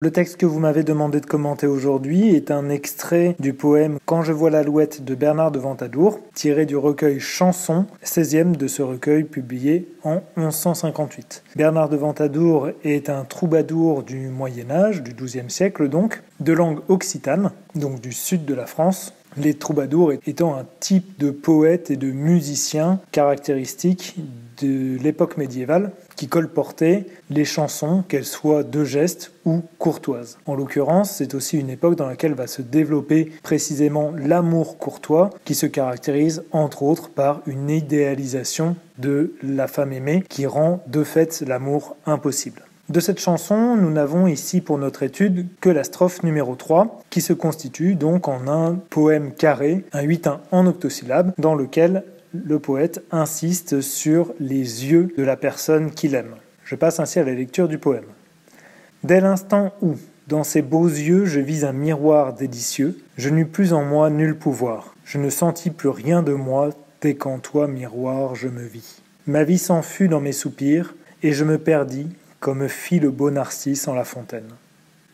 Le texte que vous m'avez demandé de commenter aujourd'hui est un extrait du poème « Quand je vois l'alouette » de Bernard de Ventadour, tiré du recueil Chansons, 16e de ce recueil publié en 1158. Bernard de Ventadour est un troubadour du Moyen-Âge, du XIIe siècle donc, de langue occitane, donc du sud de la France. Les troubadours étant un type de poète et de musicien caractéristique de l'époque médiévale qui colportait les chansons, qu'elles soient de geste ou courtoises. En l'occurrence, c'est aussi une époque dans laquelle va se développer précisément l'amour courtois qui se caractérise entre autres par une idéalisation de la femme aimée qui rend de fait l'amour impossible. De cette chanson, nous n'avons ici pour notre étude que la strophe numéro 3, qui se constitue donc en un poème carré, un huitain en octosyllabes, dans lequel le poète insiste sur les yeux de la personne qu'il aime. Je passe ainsi à la lecture du poème. Dès l'instant où, dans ces beaux yeux, je vis un miroir délicieux, je n'eus plus en moi nul pouvoir. Je ne sentis plus rien de moi, dès qu'en toi, miroir, je me vis. Ma vie s'enfut dans mes soupirs, et je me perdis, comme fit le beau Narcisse en la fontaine.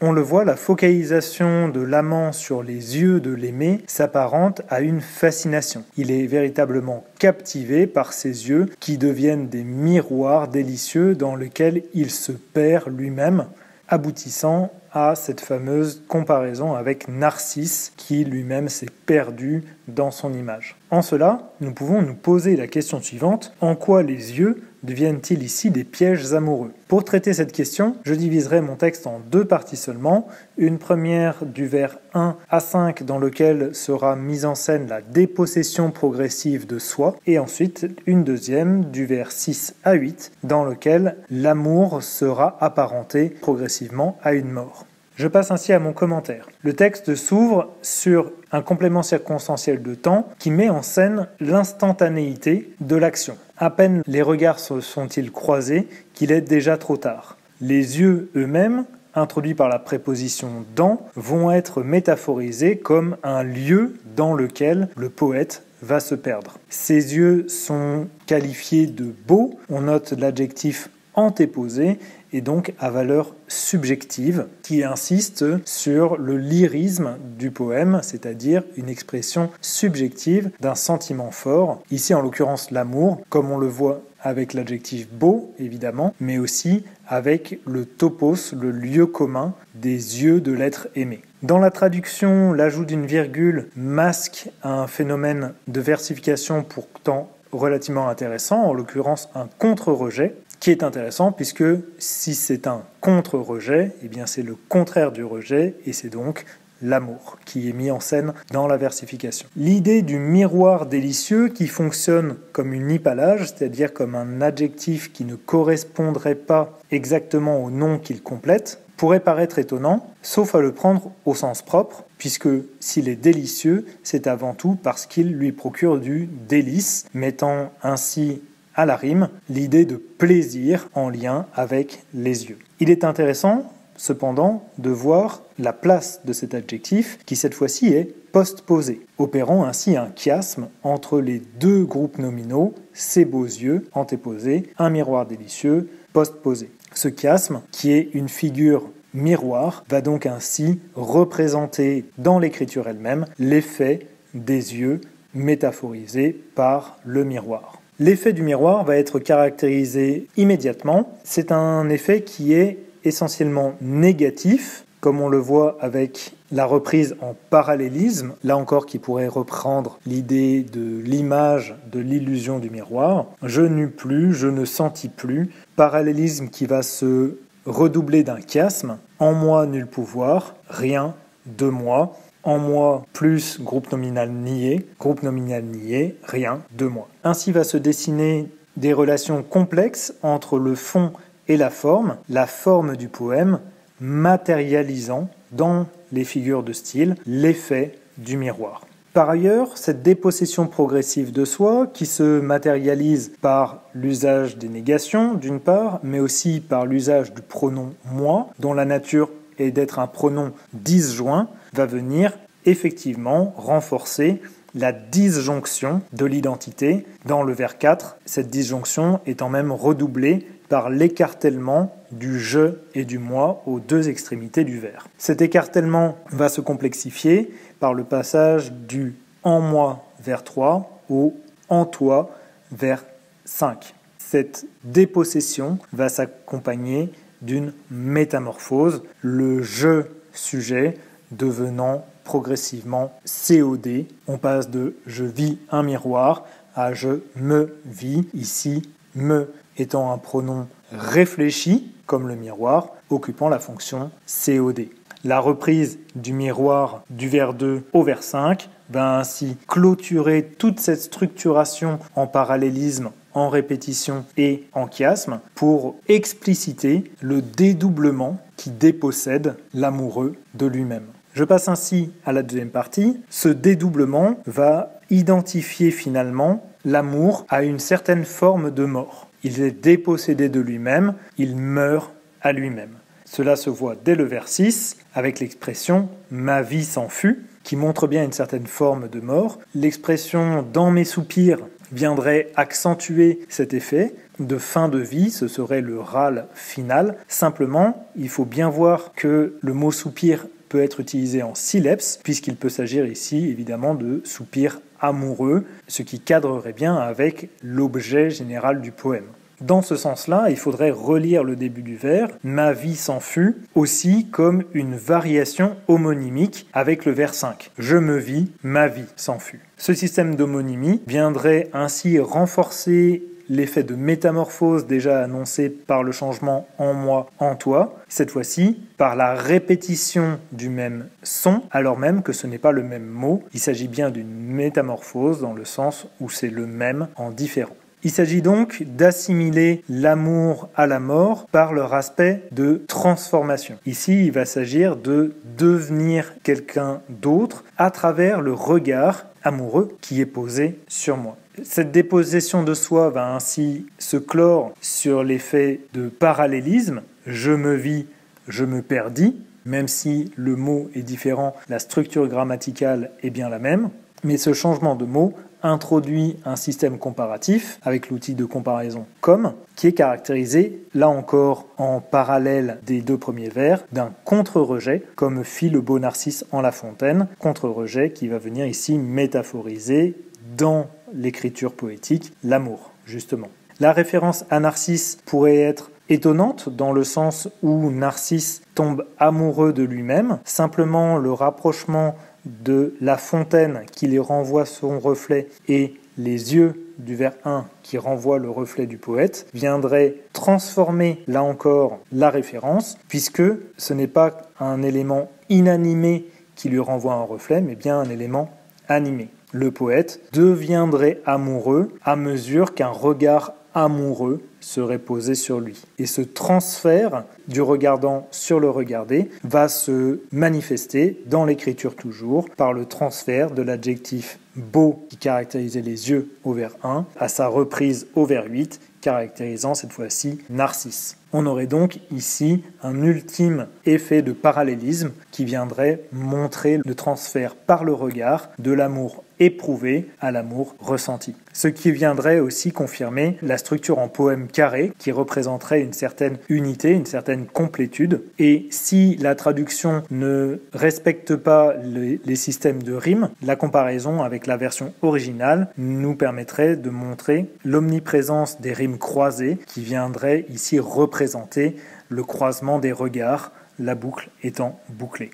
On le voit, la focalisation de l'amant sur les yeux de l'aimé s'apparente à une fascination. Il est véritablement captivé par ces yeux qui deviennent des miroirs délicieux dans lesquels il se perd lui-même, aboutissant à cette fameuse comparaison avec Narcisse qui lui-même s'est perdu dans son image. En cela, nous pouvons nous poser la question suivante, en quoi les yeux deviennent-ils ici des pièges amoureux? Pour traiter cette question, je diviserai mon texte en deux parties seulement. Une première du vers 1 à 5 dans lequel sera mise en scène la dépossession progressive de soi, et ensuite une deuxième du vers 6 à 8 dans lequel l'amour sera apparenté progressivement à une mort. Je passe ainsi à mon commentaire. Le texte s'ouvre sur un complément circonstanciel de temps qui met en scène l'instantanéité de l'action. À peine les regards se sont-ils croisés qu'il est déjà trop tard. Les yeux eux-mêmes, introduits par la préposition « dans », vont être métaphorisés comme un lieu dans lequel le poète va se perdre. Ces yeux sont qualifiés de beaux, on note l'adjectif antéposé et donc à valeur subjective, qui insiste sur le lyrisme du poème, c'est-à-dire une expression subjective d'un sentiment fort, ici en l'occurrence l'amour, comme on le voit avec l'adjectif beau, évidemment, mais aussi avec le topos, le lieu commun des yeux de l'être aimé. Dans la traduction, l'ajout d'une virgule masque un phénomène de versification pourtant relativement intéressant, en l'occurrence un contre-rejet, qui est intéressant puisque si c'est un contre-rejet, eh bien c'est le contraire du rejet et c'est donc l'amour qui est mis en scène dans la versification. L'idée du miroir délicieux qui fonctionne comme une hypallage, c'est-à-dire comme un adjectif qui ne correspondrait pas exactement au nom qu'il complète, pourrait paraître étonnant, sauf à le prendre au sens propre, puisque s'il est délicieux, c'est avant tout parce qu'il lui procure du délice, mettant ainsi à la rime l'idée de plaisir en lien avec les yeux. Il est intéressant, cependant, de voir la place de cet adjectif qui cette fois-ci est postposé, opérant ainsi un chiasme entre les deux groupes nominaux, ces beaux yeux, antéposés, un miroir délicieux, postposé. Ce chiasme, qui est une figure miroir, va donc ainsi représenter dans l'écriture elle-même l'effet des yeux métaphorisés par le miroir. L'effet du miroir va être caractérisé immédiatement. C'est un effet qui est essentiellement négatif, comme on le voit avec la reprise en parallélisme, là encore qui pourrait reprendre l'idée de l'image de l'illusion du miroir. Je n'eus plus, je ne sentis plus. Parallélisme qui va se redoubler d'un chiasme. En moi nul pouvoir, rien de moi. En moi plus groupe nominal nié, rien de moi. Ainsi va se dessiner des relations complexes entre le fond et la forme du poème, matérialisant dans les figures de style l'effet du miroir. Par ailleurs, cette dépossession progressive de soi, qui se matérialise par l'usage des négations d'une part, mais aussi par l'usage du pronom « moi », dont la nature est d'être un pronom disjoint, va venir effectivement renforcer la disjonction de l'identité. Dans le vers 4, cette disjonction étant même redoublée par l'écartèlement du je et du moi aux deux extrémités du vers. Cet écartèlement va se complexifier par le passage du en moi vers 3 au en toi vers 5. Cette dépossession va s'accompagner d'une métamorphose, le je sujet devenant progressivement COD. On passe de je vis un miroir à je me vis, ici me étant un pronom réfléchi comme le miroir, occupant la fonction COD. La reprise du miroir du vers 2 au vers 5 va ainsi clôturer toute cette structuration en parallélisme, en répétition et en chiasme pour expliciter le dédoublement qui dépossède l'amoureux de lui-même. Je passe ainsi à la deuxième partie. Ce dédoublement va identifier finalement l'amour à une certaine forme de mort. Il est dépossédé de lui-même, il meurt à lui-même. Cela se voit dès le vers 6 avec l'expression « ma vie s'en fut » qui montre bien une certaine forme de mort. L'expression « dans mes soupirs » viendrait accentuer cet effet de fin de vie, ce serait le râle final. Simplement, il faut bien voir que le mot soupir peut être utilisé en sileps, puisqu'il peut s'agir ici évidemment de soupir amoureux, ce qui cadrerait bien avec l'objet général du poème. Dans ce sens-là, il faudrait relire le début du vers « ma vie s'en fut » aussi comme une variation homonymique avec le vers 5. « Je me vis, ma vie s'en fut ». Ce système d'homonymie viendrait ainsi renforcer l'effet de métamorphose déjà annoncé par le changement en moi, en toi, cette fois-ci par la répétition du même son, alors même que ce n'est pas le même mot. Il s'agit bien d'une métamorphose dans le sens où c'est le même en différent. Il s'agit donc d'assimiler l'amour à la mort par leur aspect de transformation. Ici, il va s'agir de devenir quelqu'un d'autre à travers le regard amoureux qui est posé sur moi. Cette dépossession de soi va ainsi se clore sur l'effet de parallélisme. Je me vis, je me perdis. Même si le mot est différent, la structure grammaticale est bien la même. Mais ce changement de mot introduit un système comparatif avec l'outil de comparaison comme, qui est caractérisé, là encore en parallèle des deux premiers vers, d'un contre-rejet, comme fit le beau Narcisse en La Fontaine, contre-rejet qui va venir ici métaphoriser dans l'écriture poétique l'amour, justement. La référence à Narcisse pourrait être étonnante dans le sens où Narcisse tombe amoureux de lui-même, simplement le rapprochement de La Fontaine qui les renvoie son reflet et les yeux du vers 1 qui renvoie le reflet du poète viendrait transformer là encore la référence puisque ce n'est pas un élément inanimé qui lui renvoie un reflet mais bien un élément animé. Le poète deviendrait amoureux à mesure qu'un regard amoureux serait posé sur lui. Et ce transfert du regardant sur le regardé va se manifester dans l'écriture toujours par le transfert de l'adjectif beau qui caractérisait les yeux au vers 1 à sa reprise au vers 8 caractérisant cette fois-ci Narcisse. On aurait donc ici un ultime effet de parallélisme qui viendrait montrer le transfert par le regard de l'amour éprouvé à l'amour ressenti. Ce qui viendrait aussi confirmer la structure en poème carré qui représenterait une certaine unité, une certaine complétude. Et si la traduction ne respecte pas les systèmes de rimes, la comparaison avec la version originale nous permettrait de montrer l'omniprésence des rimes croisées qui viendraient ici représenter le croisement des regards, la boucle étant bouclée.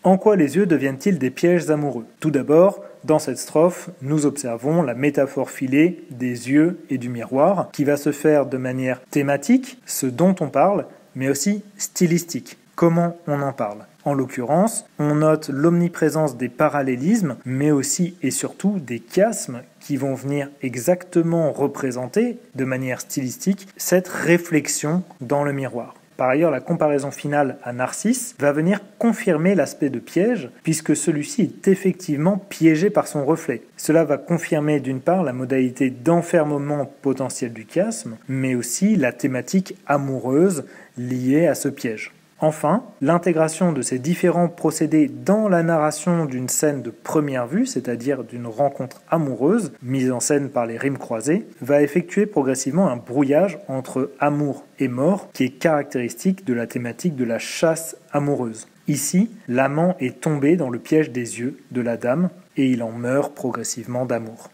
En quoi les yeux deviennent-ils des pièges amoureux ? Tout d'abord, dans cette strophe, nous observons la métaphore filée des yeux et du miroir qui va se faire de manière thématique, ce dont on parle, mais aussi stylistique, comment on en parle. En l'occurrence, on note l'omniprésence des parallélismes, mais aussi et surtout des chiasmes qui vont venir exactement représenter, de manière stylistique, cette réflexion dans le miroir. Par ailleurs, la comparaison finale à Narcisse va venir confirmer l'aspect de piège, puisque celui-ci est effectivement piégé par son reflet. Cela va confirmer d'une part la modalité d'enfermement potentiel du chiasme, mais aussi la thématique amoureuse liée à ce piège. Enfin, l'intégration de ces différents procédés dans la narration d'une scène de première vue, c'est-à-dire d'une rencontre amoureuse, mise en scène par les rimes croisées, va effectuer progressivement un brouillage entre amour et mort qui est caractéristique de la thématique de la chasse amoureuse. Ici, l'amant est tombé dans le piège des yeux de la dame et il en meurt progressivement d'amour.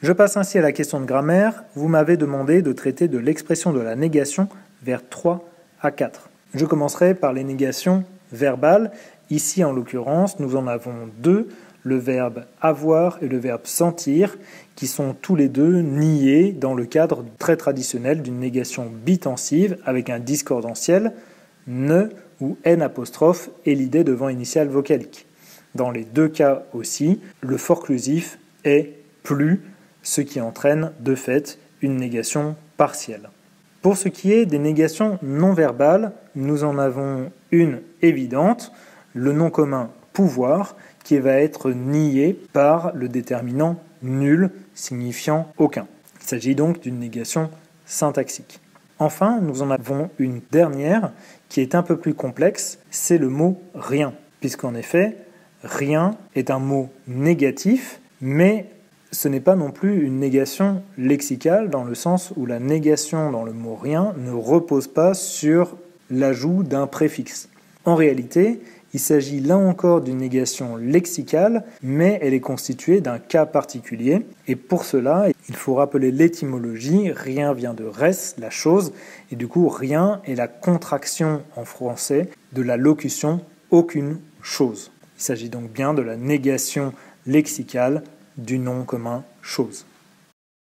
Je passe ainsi à la question de grammaire. Vous m'avez demandé de traiter de l'expression de la négation vers 3 à 4. Je commencerai par les négations verbales. Ici, en l'occurrence, nous en avons deux, le verbe avoir et le verbe sentir, qui sont tous les deux niés dans le cadre très traditionnel d'une négation bitensive avec un discordantiel, ne ou n apostrophe et l'idée devant initiale vocalique. Dans les deux cas aussi, le forclusif est plus, ce qui entraîne de fait une négation partielle. Pour ce qui est des négations non verbales, nous en avons une évidente, le nom commun pouvoir, qui va être nié par le déterminant nul, signifiant aucun. Il s'agit donc d'une négation syntaxique. Enfin, nous en avons une dernière qui est un peu plus complexe, c'est le mot rien, puisqu'en effet, rien est un mot négatif, mais ce n'est pas non plus une négation lexicale dans le sens où la négation dans le mot rien ne repose pas sur l'ajout d'un préfixe. En réalité, il s'agit là encore d'une négation lexicale, mais elle est constituée d'un cas particulier. Et pour cela, il faut rappeler l'étymologie. Rien vient de res, la chose, et du coup, rien est la contraction en français de la locution aucune chose. Il s'agit donc bien de la négation lexicale du nom commun chose.